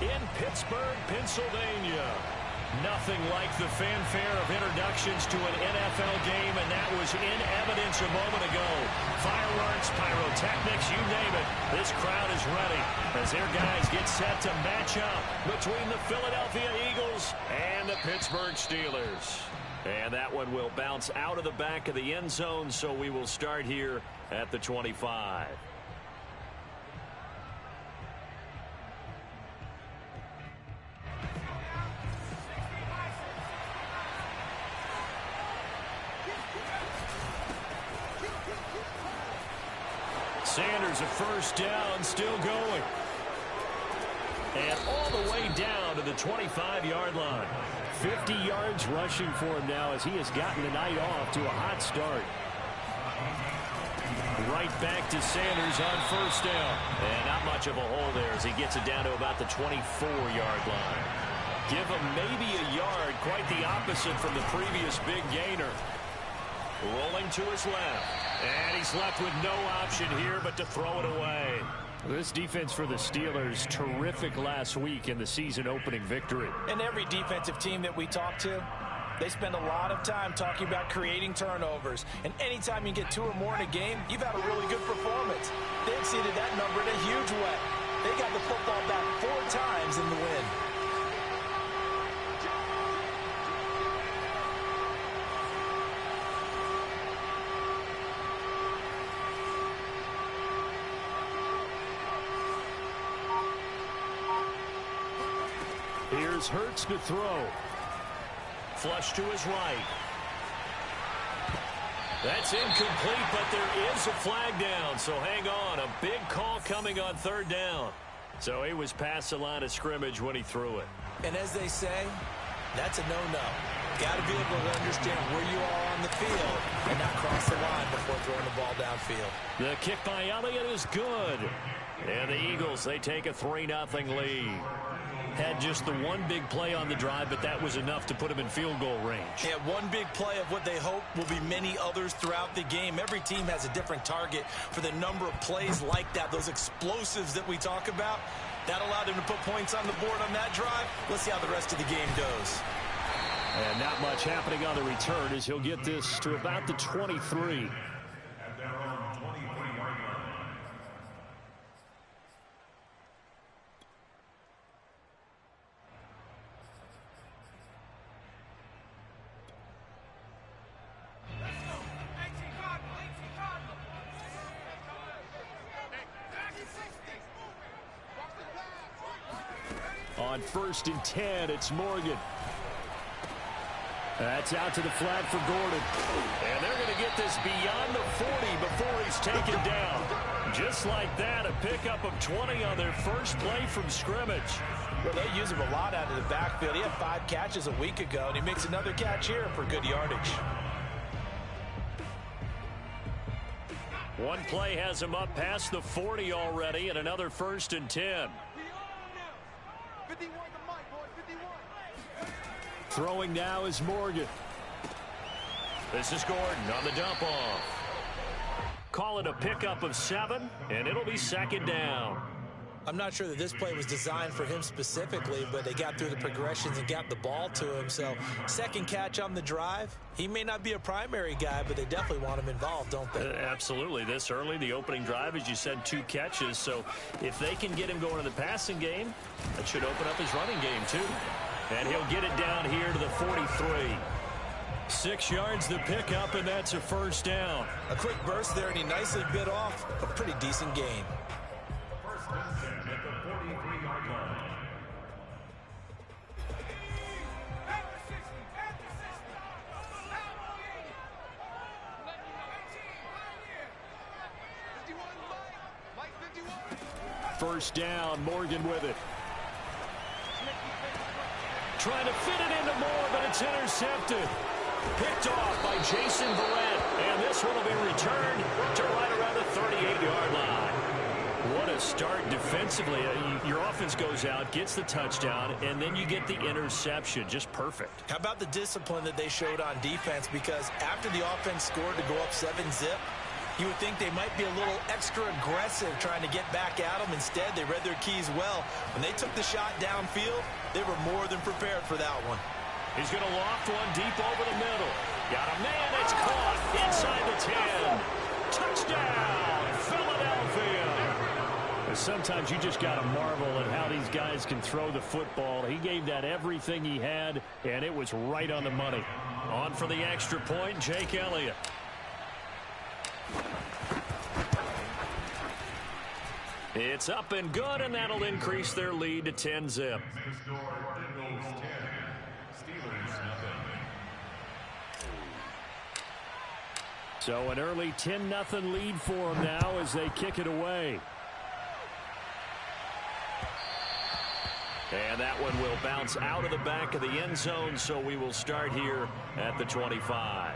in Pittsburgh, Pennsylvania. Nothing like the fanfare of introductions to an NFL game, and that was in evidence a moment ago. Fireworks, pyrotechnics, you name it. This crowd is ready as their guys get set to match up between the Philadelphia Eagles and the Pittsburgh Steelers. And that one will bounce out of the back of the end zone, so we will start here at the 25. Sanders a first down, still going. And all the way down to the 25-yard line. 50 yards rushing for him now as he has gotten the night off to a hot start. Right back to Sanders on first down. And not much of a hole there as he gets it down to about the 24-yard line. Give him maybe a yard, quite the opposite from the previous big gainer. Rolling to his left. And he's left with no option here but to throw it away. This defense for the Steelers, terrific last week in the season-opening victory. And every defensive team that we talk to, they spend a lot of time talking about creating turnovers. And anytime you get 2 or more in a game, you've had a really good performance. They exceeded that number in a huge way. They got the football back 4 times in the win. Here's Hurts to throw. Flush to his right. That's incomplete, but there is a flag down, so hang on. A big call coming on third down. So he was past the line of scrimmage when he threw it. And as they say, that's a no-no. Got to be able to understand where you are on the field and not cross the line before throwing the ball downfield. The kick by Elliott is good. And the Eagles, they take a 3-0 lead. Had just the one big play on the drive, but that was enough to put him in field goal range. Yeah, one big play of what they hope will be many others throughout the game. Every team has a different target for the number of plays like that, those explosives that we talk about. That allowed him to put points on the board on that drive. Let's see how the rest of the game goes. And not much happening on the return as he'll get this to about the 23. On 1st and 10, it's Morgan. That's out to the flat for Gordon. And they're going to get this beyond the 40 before he's taken down. Just like that, a pickup of 20 on their first play from scrimmage. Well, they use him a lot out of the backfield. He had 5 catches a week ago, and he makes another catch here for good yardage. One play has him up past the 40 already, and another 1st and 10. Throwing now is Morgan. This is Gordon on the dump off. Call it a pickup of 7, and it'll be 2nd down. I'm not sure that this play was designed for him specifically, but they got through the progressions and got the ball to him. So 2nd catch on the drive. He may not be a primary guy, but they definitely want him involved, don't they? Absolutely. This early, the opening drive, as you said, 2 catches. So if they can get him going in the passing game, that should open up his running game too. And he'll get it down here to the 43. 6 yards the pickup, and that's a 1st down. A quick burst there, and he nicely bit off a pretty decent gain. First down, Morgan with it. Trying to fit it into Moore, but it's intercepted. Picked off by Jason Verrett. And this one will be returned to right around the 38-yard line. What a start defensively. Your offense goes out, gets the touchdown, and then you get the interception. Just perfect. How about the discipline that they showed on defense? Because after the offense scored to go up 7-zip, You would think they might be a little extra aggressive trying to get back at them. Instead, they read their keys well. When they took the shot downfield, they were more than prepared for that one. He's going to loft one deep over the middle. Got a man. It's caught inside the 10. Touchdown, Philadelphia. Sometimes you just got to marvel at how these guys can throw the football. He gave that everything he had, and it was right on the money. On for the extra point, Jake Elliott. It's up and good, and that'll increase their lead to 10-zip. So an early 10-0 lead for them now as they kick it away. And that one will bounce out of the back of the end zone, so we will start here at the 25.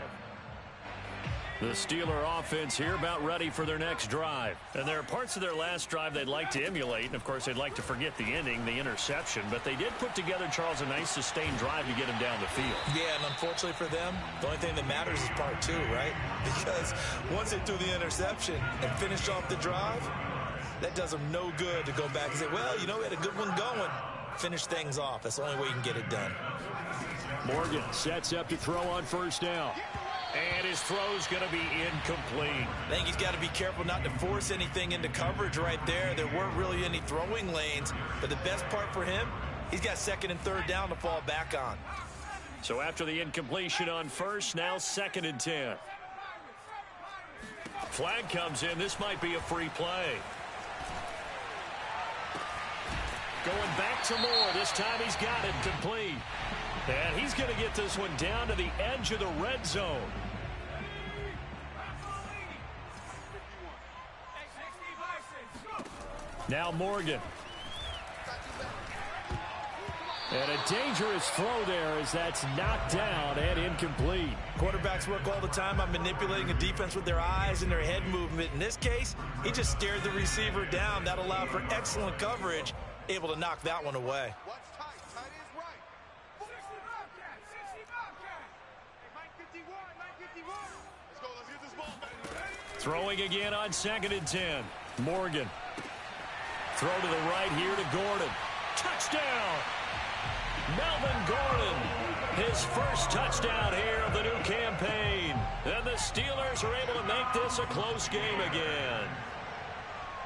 The Steeler offense here about ready for their next drive. And there are parts of their last drive they'd like to emulate. And, of course, they'd like to forget the ending, the interception. But they did put together, Charles, a nice sustained drive to get him down the field. Yeah, and unfortunately for them, the only thing that matters is part two, right? Because once they threw the interception and finished off the drive, that does them no good to go back and say, well, you know, we had a good one going. Finish things off. That's the only way you can get it done. Morgan sets up to throw on first down. And his throw's going to be incomplete. I think he's got to be careful not to force anything into coverage right there. There weren't really any throwing lanes. But the best part for him, he's got second and third down to fall back on. So after the incompletion on first, now 2nd and 10. Flag comes in. This might be a free play. Going back to Moore. This time he's got it complete. And he's going to get this one down to the edge of the red zone. Now Morgan. And a dangerous throw there as that's knocked down and incomplete. Quarterbacks work all the time on manipulating a defense with their eyes and their head movement. In this case, he just stared the receiver down. That allowed for excellent coverage, able to knock that one away. Throwing again on 2nd and 10. Morgan. Throw to the right here to Gordon. Touchdown! Melvin Gordon. His first touchdown here of the new campaign. And the Steelers are able to make this a close game again.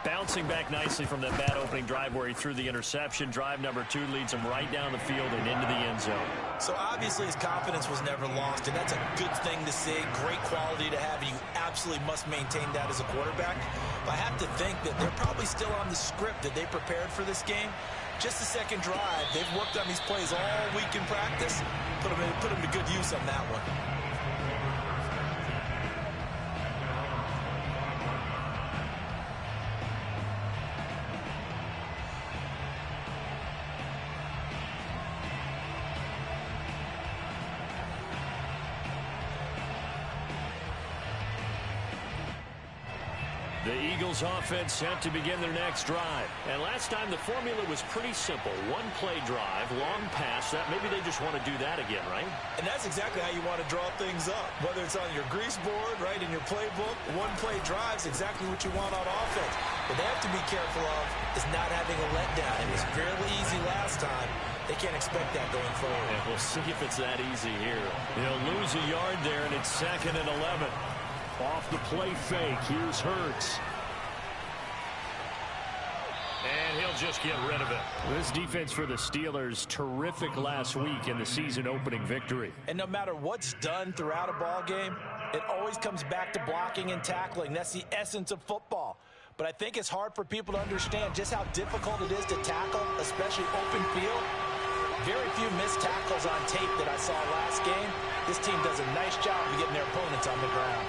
Bouncing back nicely from that bad opening drive where he threw the interception. Drive number 2 leads him right down the field and into the end zone. So obviously his confidence was never lost, and that's a good thing to see. Great quality to have, and you absolutely must maintain that as a quarterback. But I have to think that they're probably still on the script that they prepared for this game. Just the second drive, they've worked on these plays all week in practice. Put them to good use on that one. The Eagles offense set to begin their next drive. And last time the formula was pretty simple. One play drive, long pass. That maybe they just want to do that again, right? And that's exactly how you want to draw things up. Whether it's on your grease board, right, in your playbook, one play drive is exactly what you want on offense. What they have to be careful of is not having a letdown. It was fairly easy last time. They can't expect that going forward. And we'll see if it's that easy here. They'll lose a yard there, and it's 2nd and 11. Off the play fake, here's Hurts. And he'll just get rid of it. This defense for the Steelers, terrific last week in the season-opening victory. And no matter what's done throughout a ball game, it always comes back to blocking and tackling. That's the essence of football. But I think it's hard for people to understand just how difficult it is to tackle, especially open field. Very few missed tackles on tape that I saw last game. This team does a nice job of getting their opponents on the ground.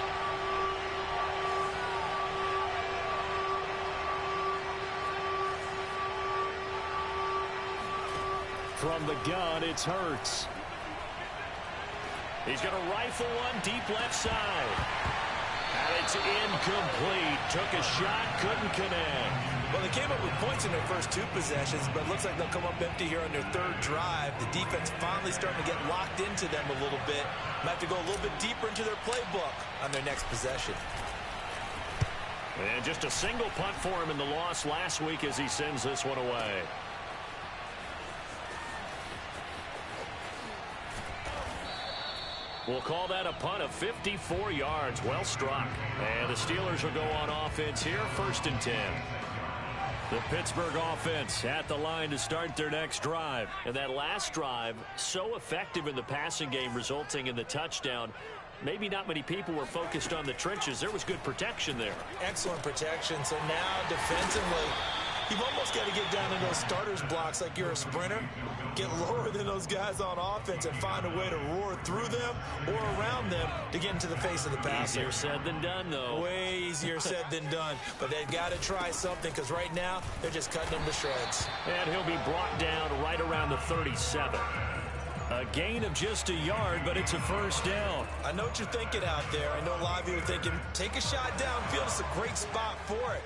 From the gun, it's Hurts. He's going to rifle one deep left side. And it's incomplete. Took a shot, couldn't connect. Well, they came up with points in their first 2 possessions, but it looks like they'll come up empty here on their 3rd drive. The defense finally starting to get locked into them a little bit. Might have to go a little bit deeper into their playbook on their next possession. And just a single punt for him in the loss last week as he sends this one away. We'll call that a punt of 54 yards. Well struck. And the Steelers will go on offense here, 1st and 10. The Pittsburgh offense at the line to start their next drive. And that last drive, so effective in the passing game, resulting in the touchdown. Maybe not many people were focused on the trenches. There was good protection there. Excellent protection. So now defensively, you've almost got to get down in those starters blocks like you're a sprinter. Get lower than those guys on offense and find a way to roar through them or around them to get into the face of the passer. Easier said than done, though. Way easier said than done. But they've got to try something because right now they're just cutting them to shreds. And he'll be brought down right around the 37. A gain of just a yard, but it's a 1st down. I know what you're thinking out there. I know a lot of you are thinking, take a shot downfield. It's a great spot for it.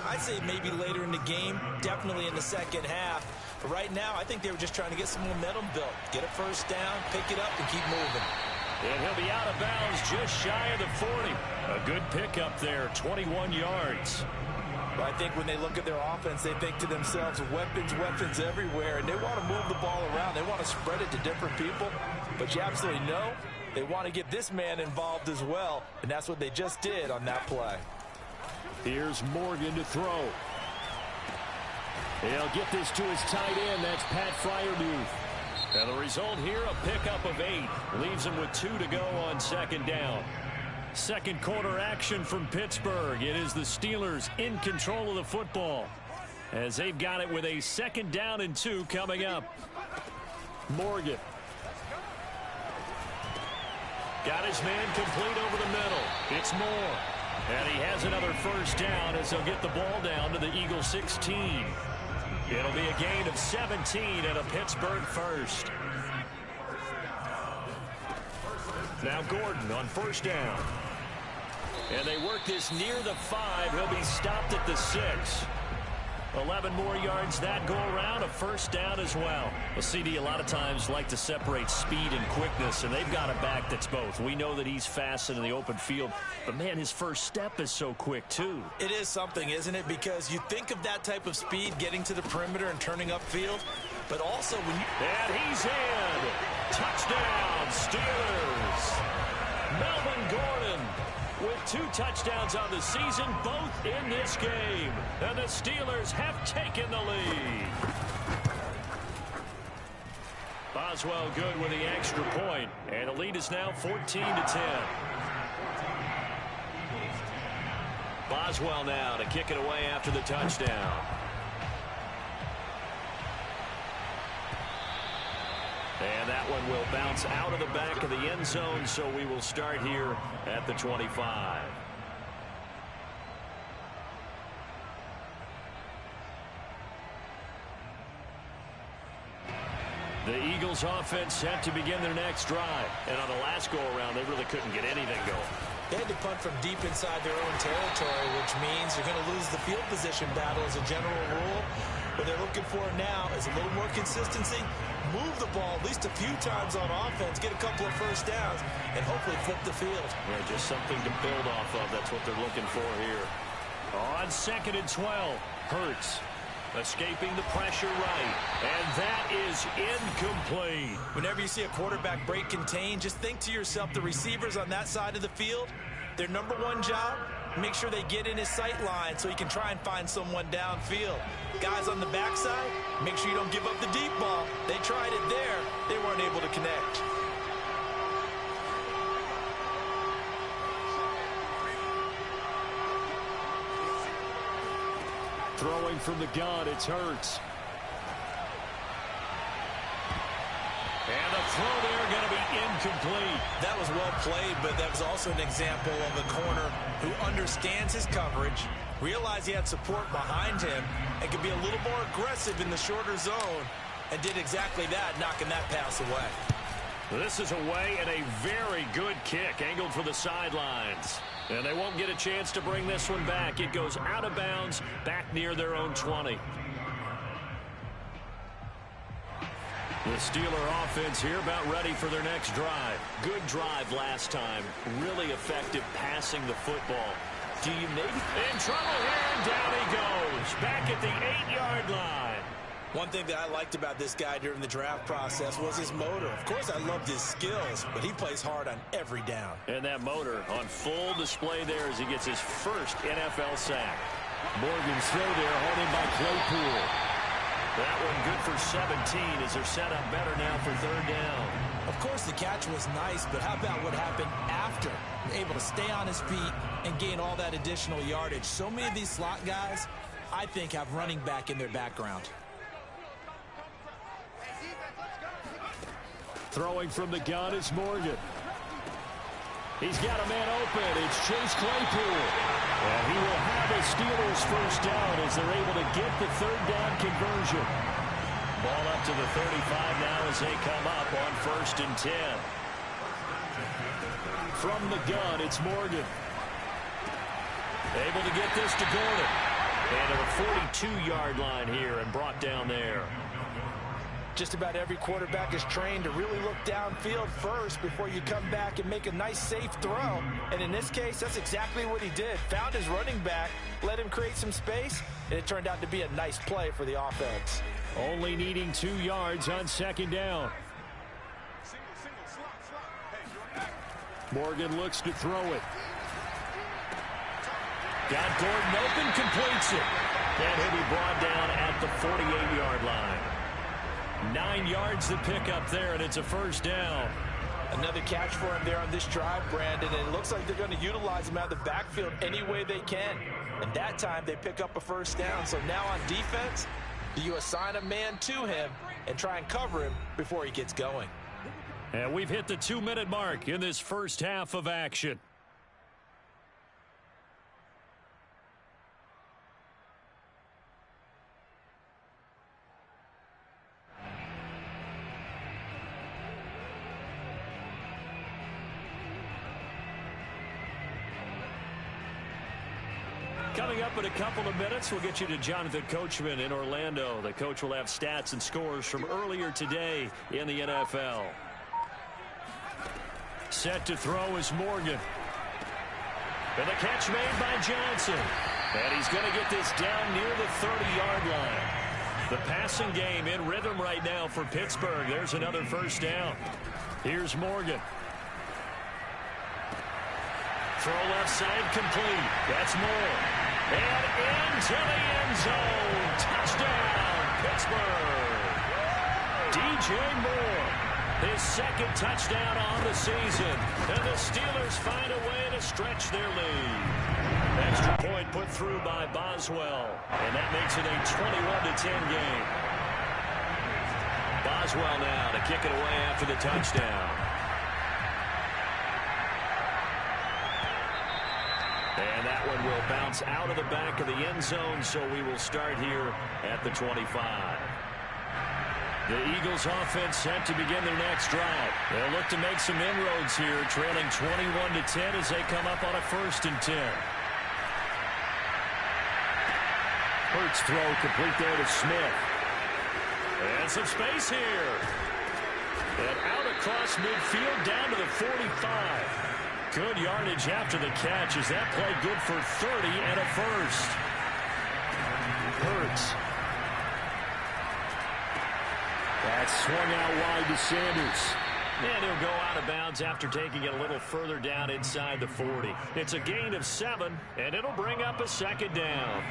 I'd say maybe later in the game, definitely in the second half. But right now, I think they were just trying to get some momentum built. Get a 1st down, pick it up, and keep moving. And he'll be out of bounds just shy of the 40. A good pickup there, 21 yards. But I think when they look at their offense, they think to themselves, weapons, weapons everywhere. And they want to move the ball around. They want to spread it to different people. But you absolutely know they want to get this man involved as well. And that's what they just did on that play. Here's Morgan to throw. He'll get this to his tight end. That's Pat Freiermuth. And the result here, a pickup of 8. Leaves him with 2 to go on 2nd down. Second quarter action from Pittsburgh. It is the Steelers in control of the football as they've got it with a 2nd down and 2 coming up. Morgan. Got his man complete over the middle. It's Moore. And he has another 1st down as they'll get the ball down to the Eagles 16. It'll be a gain of 17 and a Pittsburgh 1st. Now Gordon on 1st down. And they work this near the 5. He'll be stopped at the 6. 11 more yards that go around, a 1st down as well. Well, CD a lot of times like to separate speed and quickness, and they've got a back that's both. We know that he's fast in the open field, but man, his first step is so quick too. It is something, isn't it? Because you think of that type of speed getting to the perimeter and turning upfield, but also when you... And he's in! Touchdown, Steelers! Melvin Gordon with 2 touchdowns on the season, both in this game. And the Steelers have taken the lead. Boswell good with the extra point, and the lead is now 14-10. Boswell now to kick it away after the touchdown. And that one will bounce out of the back of the end zone, so we will start here at the 25. The Eagles offense set to begin their next drive. And on the last go-around, they really couldn't get anything going. They had to punt from deep inside their own territory, which means you're going to lose the field position battle as a general rule. What they're looking for now is a little more consistency, move the ball at least a few times on offense, get a couple of 1st downs, and hopefully flip the field. Yeah, just something to build off of. That's what they're looking for here. On 2nd and 12, Hurts escaping the pressure right, and that is incomplete. Whenever you see a quarterback break contain, just think to yourself, the receivers on that side of the field, their number one job, make sure they get in his sight line so he can try and find someone downfield. Guys on the backside, make sure you don't give up the deep ball. They tried it there. They weren't able to connect. Throwing from the gun, it's Hurts. And the throw there going to be incomplete. That was well played, but that was also an example of a corner who understands his coverage, realized he had support behind him, and could be a little more aggressive in the shorter zone, and did exactly that, knocking that pass away. This is away and a very good kick, angled for the sidelines. And they won't get a chance to bring this one back. It goes out of bounds, back near their own 20. The Steeler offense here about ready for their next drive. Good drive last time. Really effective passing the football. Do you maybe? In trouble here, and down he goes. Back at the 8-yard line. One thing that I liked about this guy during the draft process was his motor. Of course, I loved his skills, but he plays hard on every down. And that motor on full display there as he gets his first NFL sack. Morgan's throw there, hauled in by Claypool. That one good for 17 as they're set up better now for third down. Of course, the catch was nice, but how about what happened after? Able to stay on his feet and gain all that additional yardage. So many of these slot guys, I think, have running back in their background. Throwing from the gun is Morgan. He's got a man open. It's Chase Claypool. And he will have a Steelers first down as they're able to get the third down conversion. Ball up to the 35 now as they come up on 1st and 10. From the gun, it's Morgan. Able to get this to Gordon. And to the 42-yard line here and brought down there. Just about every quarterback is trained to really look downfield first before you come back and make a nice, safe throw. And in this case, that's exactly what he did. Found his running back, let him create some space, and it turned out to be a nice play for the offense. Only needing 2 yards on 2nd down. Morgan looks to throw it. Got Gordon open, completes it. And he'll be brought down at the 48-yard line. 9 yards to pick up there, and it's a first down. Another catch for him there on this drive, Brandon, and it looks like they're going to utilize him out of the backfield any way they can. And that time they pick up a first down. So now on defense, you assign a man to him and try and cover him before he gets going. And we've hit the 2-minute mark in this first half of action. Coming up in a couple of minutes, we'll get you to Jonathan Coachman in Orlando. The coach will have stats and scores from earlier today in the NFL. Set to throw is Morgan. And the catch made by Johnson. And he's going to get this down near the 30-yard line. The passing game in rhythm right now for Pittsburgh. There's another first down. Here's Morgan. Throw left side complete. That's Moore. And into the end zone. Touchdown, Pittsburgh. DJ Moore. His second touchdown on the season. And the Steelers find a way to stretch their lead. Extra point put through by Boswell. And that makes it a 21-10 game. Boswell now to kick it away after the touchdown. And that one will bounce out of the back of the end zone, so we will start here at the 25. The Eagles offense set to begin their next drive. They'll look to make some inroads here, trailing 21-10 as they come up on a 1st and 10. Hurts throw complete there to Smith. And some space here. And out across midfield down to the 45. Good yardage after the catch. Is that play good for 30 and a first? Hurts. That's swung out wide to Sanders. And he'll go out of bounds after taking it a little further down inside the 40. It's a gain of 7, and it'll bring up a 2nd down.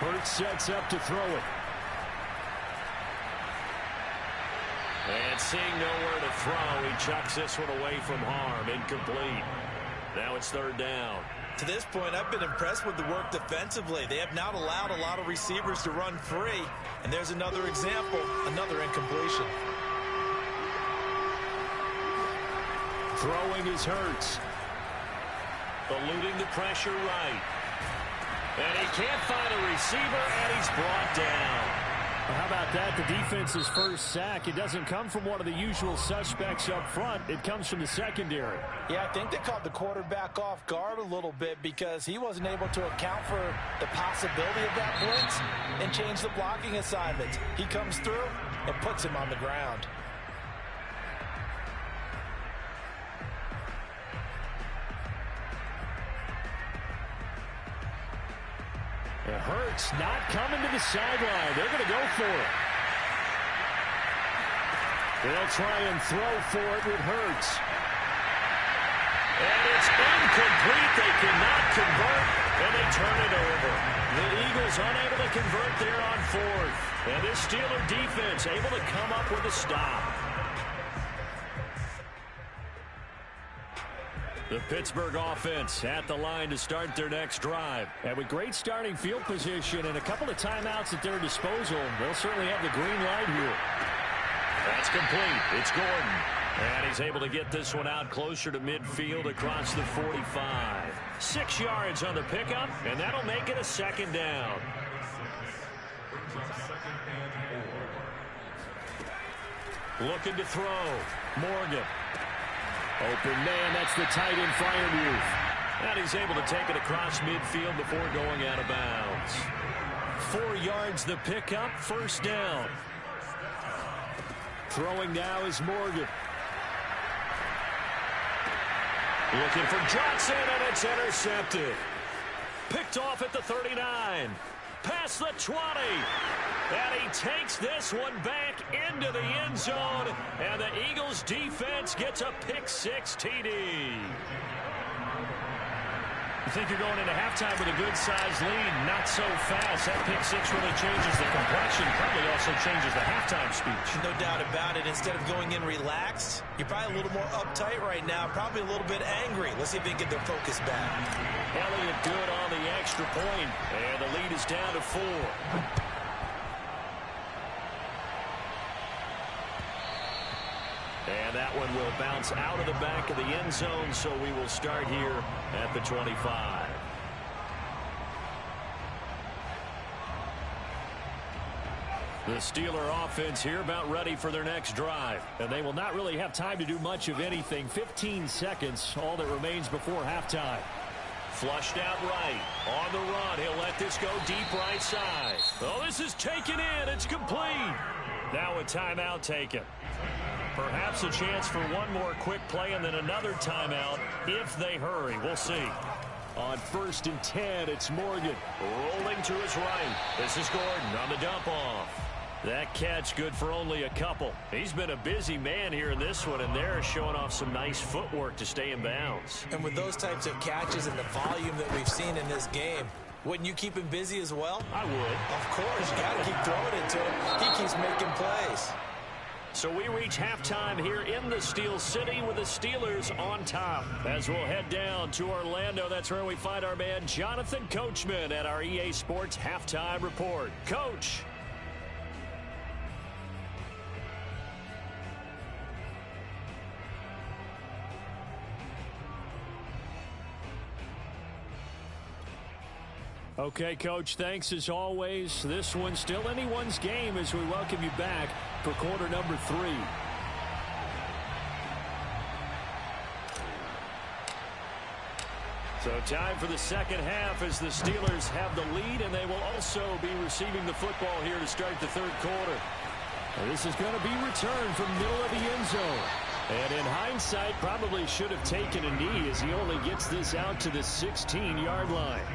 Hurts sets up to throw it. And seeing nowhere to throw, he chucks this one away from harm. Incomplete. Now it's 3rd down. To this point, I've been impressed with the work defensively. They have not allowed a lot of receivers to run free. And there's another example, another incompletion. Throwing is Hurts. Eluding the pressure right. And he can't find a receiver, and he's brought down. How about that? The defense's first sack. It doesn't come from one of the usual suspects up front. It comes from the secondary. Yeah, I think they caught the quarterback off guard a little bit because he wasn't able to account for the possibility of that blitz and change the blocking assignment. He comes through and puts him on the ground. It hurts not coming to the sideline. They're going to go for it. They'll try and throw for it with Hurts. And it's incomplete. They cannot convert, and they turn it over. The Eagles unable to convert there on fourth. And this Steeler defense able to come up with a stop. The Pittsburgh offense at the line to start their next drive. And with great starting field position and a couple of timeouts at their disposal, they'll certainly have the green light here. That's complete. It's Gordon. And he's able to get this one out closer to midfield across the 45. 6 yards on the pickup, and that'll make it a second down. Looking to throw. Morgan. Open man, that's the tight end Freiermuth. And he's able to take it across midfield before going out of bounds. 4 yards the pickup, first down. Throwing now is Morgan. Looking for Johnson, and it's intercepted. Picked off at the 39. Past the 20. And he takes this one back into the end zone. And the Eagles defense gets a pick-6 TD. You think you're going into halftime with a good-sized lead, not so fast. That pick-6 really changes the complexion, probably also changes the halftime speech. No doubt about it. Instead of going in relaxed, you're probably a little more uptight right now, probably a little bit angry. Let's see if they can get their focus back. Elliott good on the extra point, and the lead is down to 4. And that one will bounce out of the back of the end zone, so we will start here at the 25. The Steeler offense here about ready for their next drive. And they will not really have time to do much of anything. 15 seconds, all that remains before halftime. Flushed out right. On the run, he'll let this go deep right side. Oh, this is taken in. It's complete. Now a timeout taken. Perhaps a chance for one more quick play and then another timeout if they hurry. We'll see. On 1st and 10, it's Morgan. Rolling to his right. This is Gordon on the dump off. That catch good for only a couple. He's been a busy man here in this one, and they're showing off some nice footwork to stay in bounds. And with those types of catches and the volume that we've seen in this game, wouldn't you keep him busy as well? I would. Of course. You got to keep throwing it to him. He keeps making plays. So we reach halftime here in the Steel City with the Steelers on top. As we'll head down to Orlando, that's where we find our man Jonathan Coachman at our EA Sports Halftime Report. Coach. Okay, Coach, thanks as always. This one's still anyone's game as we welcome you back for quarter number 3. So time for the second half as the Steelers have the lead, and they will also be receiving the football here to start the third quarter. This is going to be returned from middle of the end zone. And in hindsight, probably should have taken a knee as he only gets this out to the 16-yard line.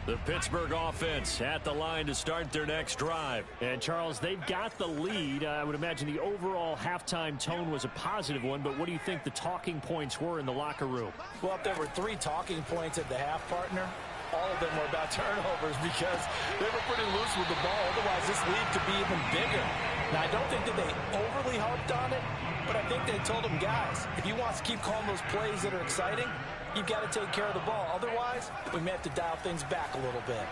The Pittsburgh offense at the line to start their next drive. And, Charles, they've got the lead. I would imagine the overall halftime tone was a positive one, but what do you think the talking points were in the locker room? Well, if there were 3 talking points at the half, partner, all of them were about turnovers because they were pretty loose with the ball. Otherwise, this lead could be even bigger. Now, I don't think that they overly harped on it, but I think they told them, guys, if you want to keep calling those plays that are exciting, you've got to take care of the ball. Otherwise, we may have to dial things back a little bit.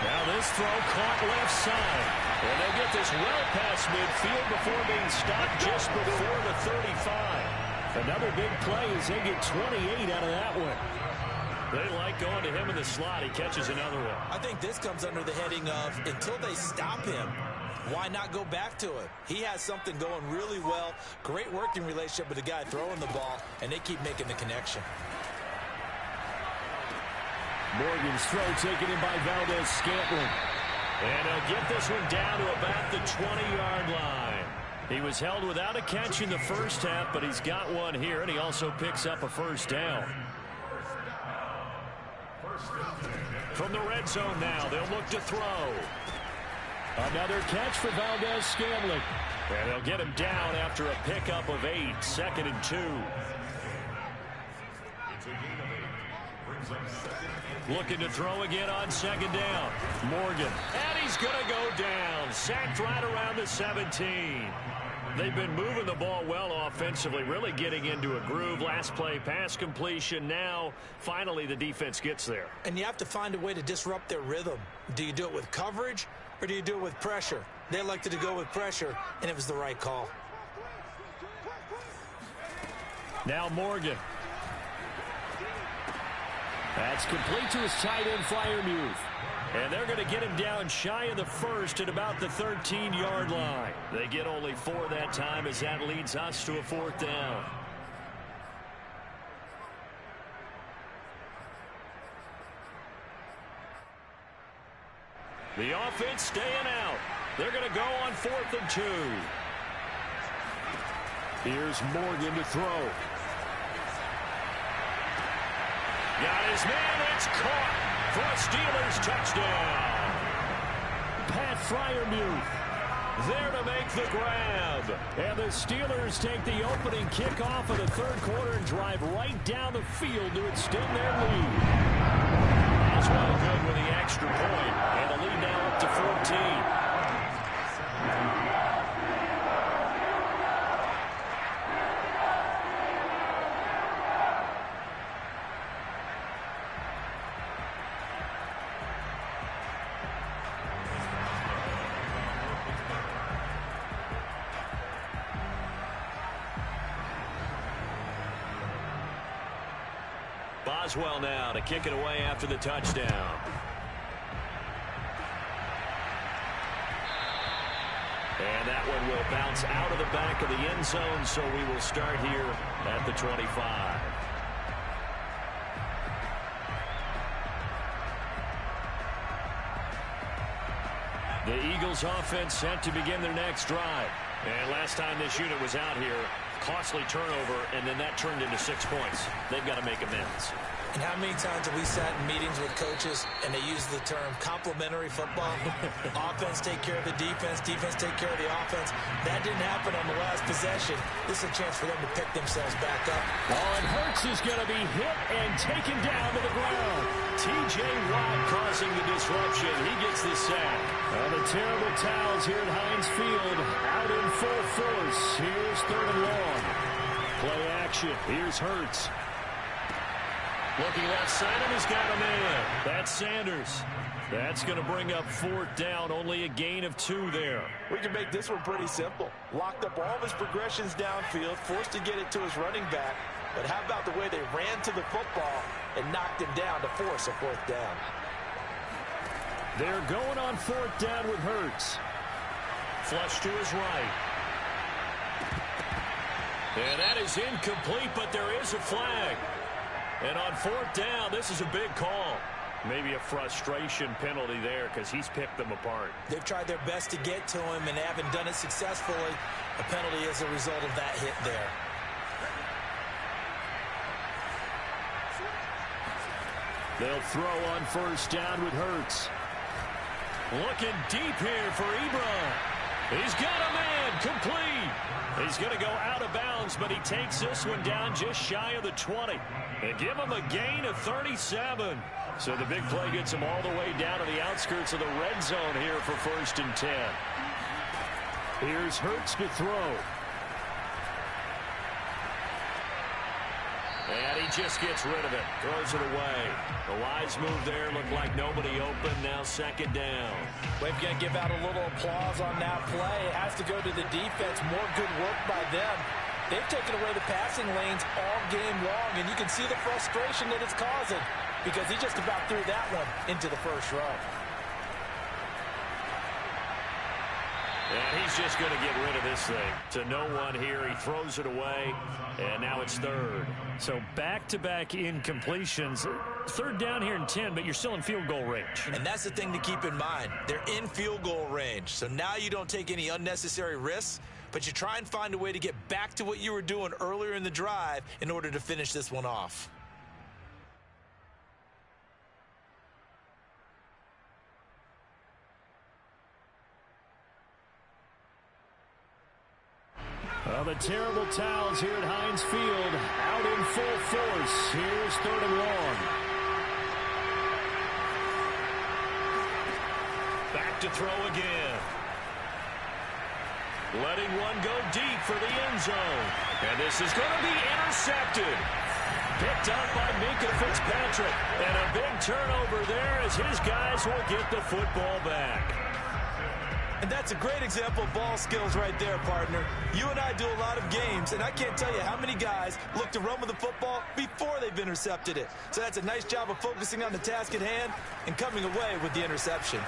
Now this throw caught left side. And they get this well past midfield before being stopped just before the 35. Another big play as they get 28 out of that one. They like going to him in the slot. He catches another one. I think this comes under the heading of until they stop him, why not go back to it? He has something going really well. Great working relationship with the guy throwing the ball, and they keep making the connection. Morgan's throw taken in by Valdez-Scantling. And he'll get this one down to about the 20-yard line. He was held without a catch in the first half, but he's got one here, and he also picks up a first down. From the red zone now, they'll look to throw. Another catch for Valdez-Scantling. And they'll get him down after a pickup of 8, 2nd and 2. Looking to throw again on 2nd down. Morgan. And he's going to go down. Sacked right around the 17. They've been moving the ball well offensively, really getting into a groove. Last play, pass completion. Now, finally, the defense gets there. And you have to find a way to disrupt their rhythm. Do you do it with coverage or do you do it with pressure? They elected to go with pressure, and it was the right call. Now Morgan. That's complete to his tight end, Freiermuth. And they're going to get him down shy of the first at about the 13-yard line. They get only 4 that time as that leads us to a 4th down. The offense staying out. They're going to go on 4th and 2. Here's Morgan to throw. Got his man. It's caught for a Steelers touchdown. Pat Freiermuth there to make the grab. And the Steelers take the opening kickoff of the 3rd quarter and drive right down the field to extend their lead. Boswell good with the extra point, and the lead now up to 14. Boswell now to kick it away after the touchdown. And that one will bounce out of the back of the end zone, so we will start here at the 25. The Eagles offense set to begin their next drive. And last time this unit was out here, costly turnover, and then that turned into 6 points. They've got to make amends. And how many times have we sat in meetings with coaches and they use the term complementary football? Offense take care of the defense, defense take care of the offense. That didn't happen on the last possession. This is a chance for them to pick themselves back up. Oh, and Hurts is going to be hit and taken down to the ground. T.J. Watt causing the disruption. He gets the sack. And the terrible towels here at Heinz Field out in full force. Here's 3rd and long. Play action. Here's Hurts. Looking left side, and he's got a man. That's Sanders. That's going to bring up 4th down. Only a gain of 2 there. We can make this one pretty simple. Locked up all of his progressions downfield, forced to get it to his running back. But how about the way they ran to the football and knocked him down to force a 4th down? They're going on 4th down with Hurts. Flush to his right. And that is incomplete, but there is a flag. And on 4th down, this is a big call. Maybe a frustration penalty there because he's picked them apart. They've tried their best to get to him and haven't done it successfully. A penalty is a result of that hit there. They'll throw on 1st down with Hurts. Looking deep here for Ebron. He's got a man, complete. He's going to go out of bounds, but he takes this one down just shy of the 20. They give him a gain of 37. So the big play gets him all the way down to the outskirts of the red zone here for 1st and 10. Here's Hurts to throw. And he just gets rid of it. Throws it away. The wise move there. Looked like nobody open. Now 2nd down. We've got to give out a little applause on that play. It has to go to the defense. More good work by them. They've taken away the passing lanes all game long, and you can see the frustration that it's causing because he just about threw that one into the first row. And he's just going to get rid of this thing. To no one here. He throws it away, and now it's 3rd. So back-to-back incompletions. 3rd down here and 10, but you're still in field goal range. And that's the thing to keep in mind. They're in field goal range. So now you don't take any unnecessary risks. but you try and find a way to get back to what you were doing earlier in the drive in order to finish this one off. Well, the terrible towels here at Heinz Field out in full force. Here's 3rd and long. Back to throw again. Letting one go deep for the end zone. And this is going to be intercepted. Picked up by Minkah Fitzpatrick. And a big turnover there as his guys will get the football back. And that's a great example of ball skills right there, partner. You and I do a lot of games, and I can't tell you how many guys look to run with the football before they've intercepted it. So that's a nice job of focusing on the task at hand and coming away with the interception.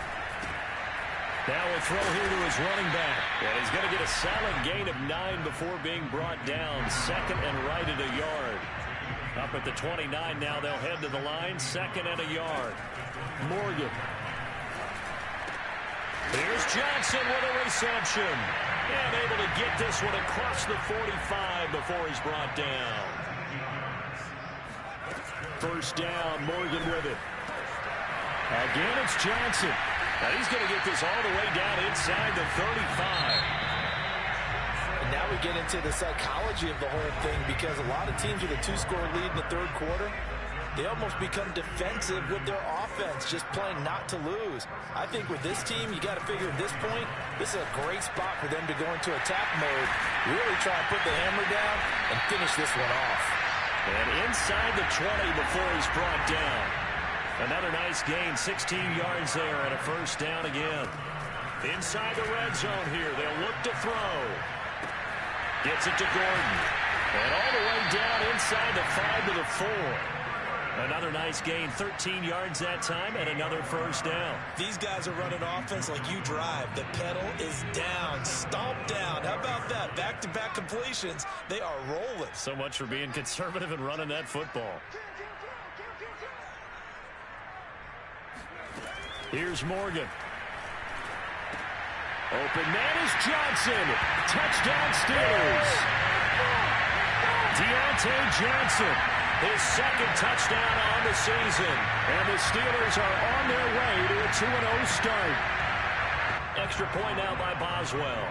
Now a throw here to his running back. And he's going to get a solid gain of 9 before being brought down. 2nd and right at a yard. Up at the 29 now, they'll head to the line. 2nd and a yard. Morgan. Here's Johnson with a reception. And able to get this one across the 45 before he's brought down. 1st down, Morgan with it. Again, it's Johnson. Now he's going to get this all the way down inside the 35. And now we get into the psychology of the whole thing, because a lot of teams with a 2-score lead in the 3rd quarter, they almost become defensive with their offense, just playing not to lose. I think with this team, you got to figure at this point, this is a great spot for them to go into attack mode, really try and put the hammer down and finish this one off. And inside the 20 before he's brought down. Another nice gain, 16 yards there, and a 1st down again. Inside the red zone here, they'll look to throw. Gets it to Gordon. And all the way down inside the 5 to the 4. Another nice gain, 13 yards that time, and another 1st down. These guys are running offense like you drive. The pedal is down, stomped down. How about that? Back-to-back completions. They are rolling. So much for being conservative and running that football. Here's Morgan. Open man is Johnson. Touchdown Steelers. Deontay Johnson. His 2nd touchdown on the season. And the Steelers are on their way to a 2-0 start. Extra point now by Boswell.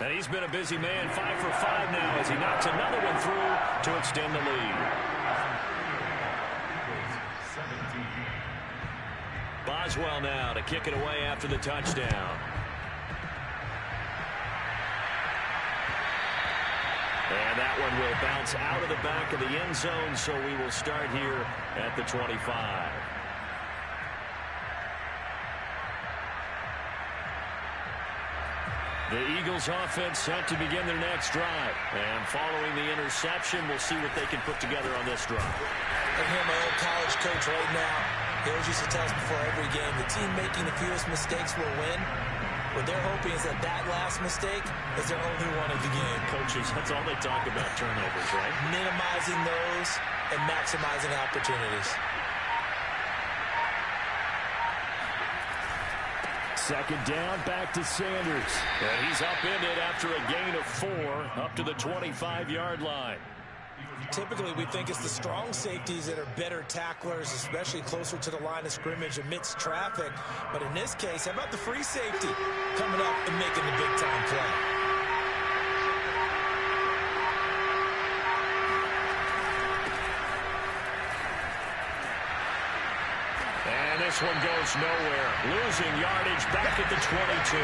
And he's been a busy man, 5 for 5 now as he knocks another one through to extend the lead. Boswell now to kick it away after the touchdown. And that one will bounce out of the back of the end zone, so we will start here at the 25. The Eagles offense set to begin their next drive. And following the interception, we'll see what they can put together on this drive. I hear my old college coach right now. He always used to tell us before every game, the team making the fewest mistakes will win. What they're hoping is that last mistake is their only one of the game. Coaches, that's all they talk about, turnovers, right? Minimizing those and maximizing opportunities. 2nd down, back to Sanders. And he's upended after a gain of 4 up to the 25-yard line. Typically, we think it's the strong safeties that are better tacklers, especially closer to the line of scrimmage amidst traffic. But in this case, how about the free safety coming up and making the big-time play? And this one goes nowhere. Losing yardage back at the 22.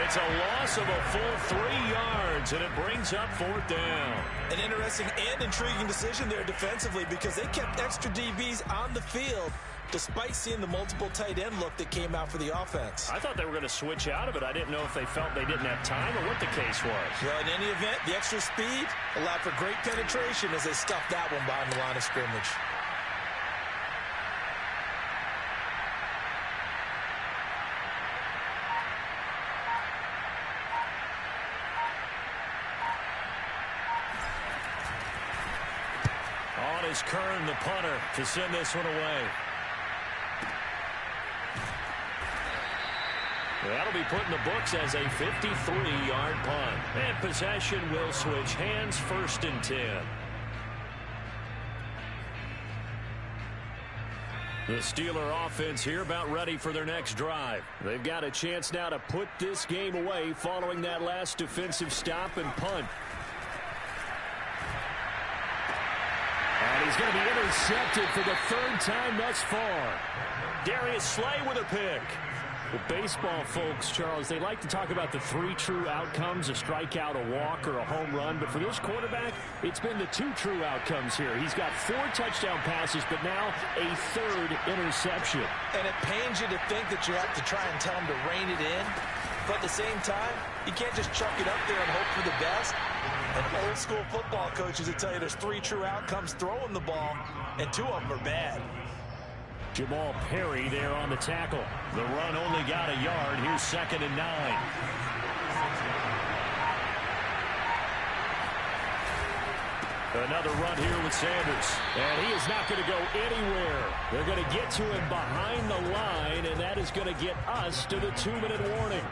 It's a loss of a full 3 yards, and it brings up 4th down. An interesting and intriguing decision there defensively, because they kept extra DBs on the field despite seeing the multiple tight end look that came out for the offense. I thought they were going to switch out of it. I didn't know if they felt they didn't have time or what the case was. Well, in any event, the extra speed allowed for great penetration as they stuffed that one behind the line of scrimmage. On is Kern, the punter, to send this one away. That'll be put in the books as a 53-yard punt. And possession will switch hands, 1st and 10. The Steeler offense here about ready for their next drive. They've got a chance now to put this game away following that last defensive stop and punt. And he's going to be intercepted for the 3rd time thus far. Darius Slay with a pick. Well, baseball folks, Charles, they like to talk about the 3 true outcomes, a strikeout, a walk, or a home run. But for this quarterback, it's been the 2 true outcomes here. He's got 4 touchdown passes, but now a 3rd interception. And it pains you to think that you have to try and tell him to rein it in. But at the same time, you can't just chuck it up there and hope for the best. And old school football coaches will tell you there's 3 true outcomes throwing the ball, and 2 of them are bad. Jamal Perry there on the tackle. The run only got a yard. Here's 2nd and 9. Another run here with Sanders. And he is not going to go anywhere. They're going to get to him behind the line, and that is going to get us to the 2-minute warning.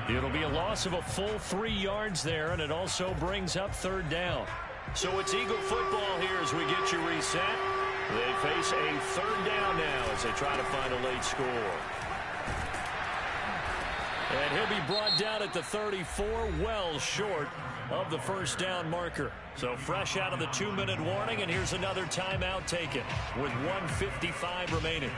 It'll be a loss of a full 3 yards there, and it also brings up 3rd down. So it's Eagle football here as we get you reset. They face a 3rd down now as they try to find a late score. And he'll be brought down at the 34, well short of the 1st down marker. So fresh out of the 2-minute warning, and here's another timeout taken with 1:55 remaining.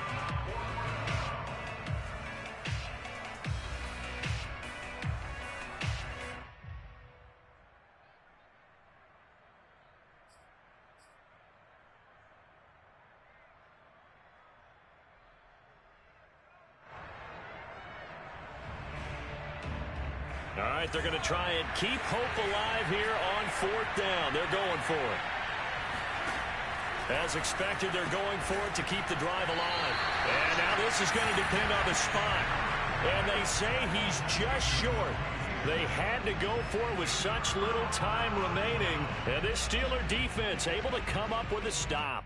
All right, they're going to try and keep hope alive here on 4th down. They're going for it. As expected, they're going for it to keep the drive alive. And now this is going to depend on the spot. And they say he's just short. They had to go for it with such little time remaining. And this Steeler defense able to come up with a stop.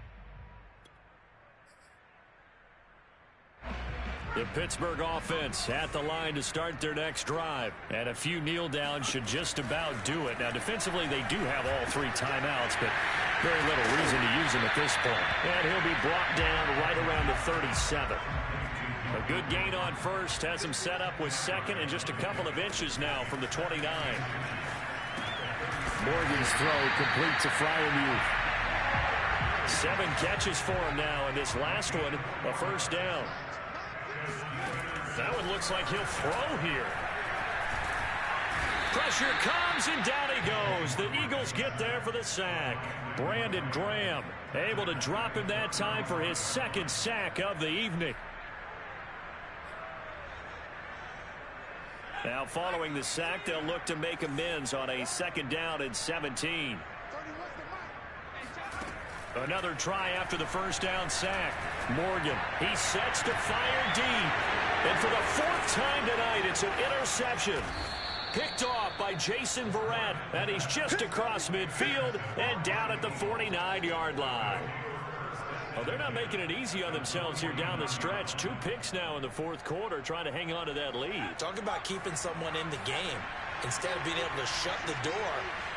The Pittsburgh offense at the line to start their next drive. And a few kneel downs should just about do it. Now, defensively, they do have all 3 timeouts, but very little reason to use them at this point. And he'll be brought down right around the 37. A good gain on 1st. Has him set up with 2nd and just a couple of inches now from the 29. Morgan's throw complete to Freiermuth. 7 catches for him now, and this last one, a 1st down. That one looks like he'll throw here. Pressure comes, and down he goes. The Eagles get there for the sack. Brandon Graham able to drop him that time for his 2nd sack of the evening. Now following the sack, they'll look to make amends on a 2nd down and 17. Another try after the 1st down sack. Morgan, he sets to fire deep. And for the 4th time tonight, it's an interception. Picked off by Jason Verrett. And he's just across midfield and down at the 49-yard line. Well, they're not making it easy on themselves here down the stretch. 2 picks now in the 4th quarter, trying to hang on to that lead. Talk about keeping someone in the game. Instead of being able to shut the door,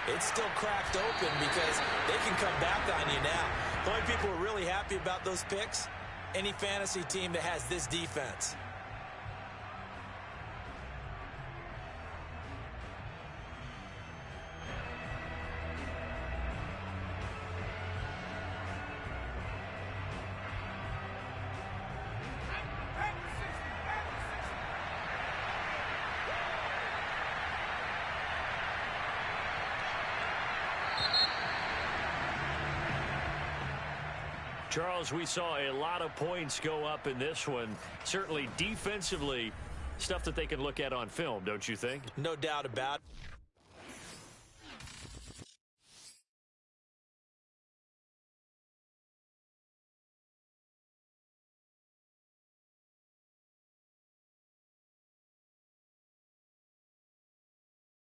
it's still cracked open because they can come back on you now. The only people who are really happy about those picks, any fantasy team that has this defense. Charles, we saw a lot of points go up in this one. Certainly defensively, stuff that they can look at on film, don't you think? No doubt about it.